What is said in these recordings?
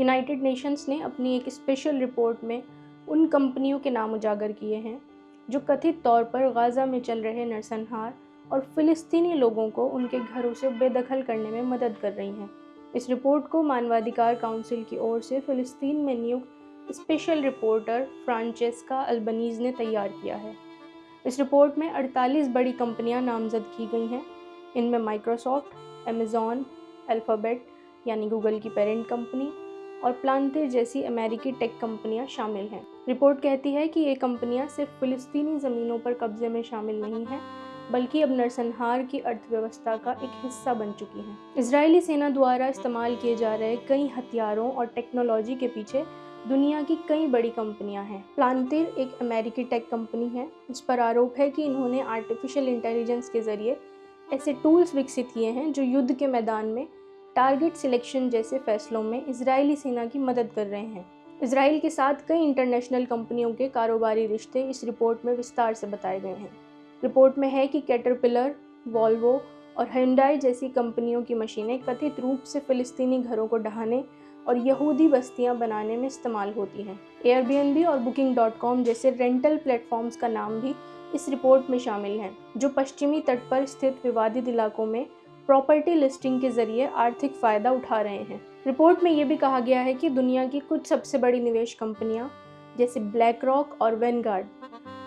United Nations ने अपनी एक स्पेशल रिपोर्ट में उन कंपनियों के नाम उजागर किए हैं जो कथित तौर पर गाज़ा में चल रहे नरसंहार और फ़िलिस्तीनी लोगों को उनके घरों से बेदखल करने में मदद कर रही हैं। इस रिपोर्ट को मानवाधिकार काउंसिल की ओर से फ़िलिस्तीन में नियुक्त स्पेशल रिपोर्टर फ्रांचेस्का अल्बनीज़ ने तैयार किया है। इस रिपोर्ट में 48 बड़ी कंपनियां नामजद की गई हैं। इनमें माइक्रोसॉफ्ट, अमेज़ॉन, अल्फ़ाबेट यानी गूगल की पेरेंट कंपनी और प्लांटर जैसी अमेरिकी टेक कंपनियां शामिल हैं। रिपोर्ट कहती है कि ये कंपनियां सिर्फ फ़िलिस्तीनी ज़मीनों पर कब्जे में शामिल नहीं हैं, बल्कि अब नरसंहार की अर्थव्यवस्था का एक हिस्सा बन चुकी हैं। इजरायली सेना द्वारा इस्तेमाल किए जा रहे कई हथियारों और टेक्नोलॉजी के पीछे दुनिया की कई बड़ी कंपनियां हैं। प्लांटर एक अमेरिकी टेक कंपनी है। इस पर आरोप है कि इन्होंने आर्टिफिशियल इंटेलिजेंस के जरिए ऐसे टूल्स विकसित किए हैं जो युद्ध के मैदान में टारगेट सिलेक्शन जैसे फैसलों में इजरायली सेना की मदद कर रहे हैं। इसराइल के साथ कई इंटरनेशनल कंपनियों के कारोबारी रिश्ते इस रिपोर्ट में विस्तार से बताए गए हैं। रिपोर्ट में है कि कैटरपिलर, वॉल्वो और hyundai जैसी कंपनियों की मशीनें कथित रूप से फ़िलिस्तीनी घरों को ढहाने और यहूदी बस्तियां बनाने में इस्तेमाल होती हैं। एयरबीएनबी और Booking.com जैसे रेंटल प्लेटफॉर्म्स का नाम भी इस रिपोर्ट में शामिल हैं, जो पश्चिमी तट पर स्थित विवादित इलाकों में प्रॉपर्टी लिस्टिंग के जरिए आर्थिक फ़ायदा उठा रहे हैं। रिपोर्ट में ये भी कहा गया है कि दुनिया की कुछ सबसे बड़ी निवेश कंपनियां जैसे ब्लैक रॉक और वैनगार्ड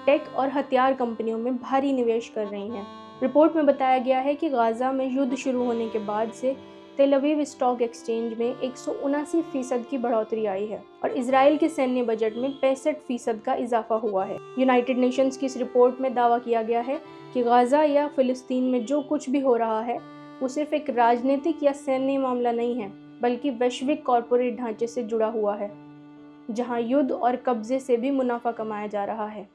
टेक और हथियार कंपनियों में भारी निवेश कर रही हैं। रिपोर्ट में बताया गया है कि गाज़ा में युद्ध शुरू होने के बाद से तेल अवीव स्टॉक एक्सचेंज में 179% की बढ़ोतरी आई है और इजराइल के सैन्य बजट में 65% का इजाफा हुआ है। यूनाइटेड नेशंस की इस रिपोर्ट में दावा किया गया है कि गाज़ा या फ़िलिस्तीन में जो कुछ भी हो रहा है वो सिर्फ एक राजनीतिक या सैन्य मामला नहीं है, बल्कि वैश्विक कॉरपोरेट ढांचे से जुड़ा हुआ है, जहां युद्ध और कब्जे से भी मुनाफा कमाया जा रहा है।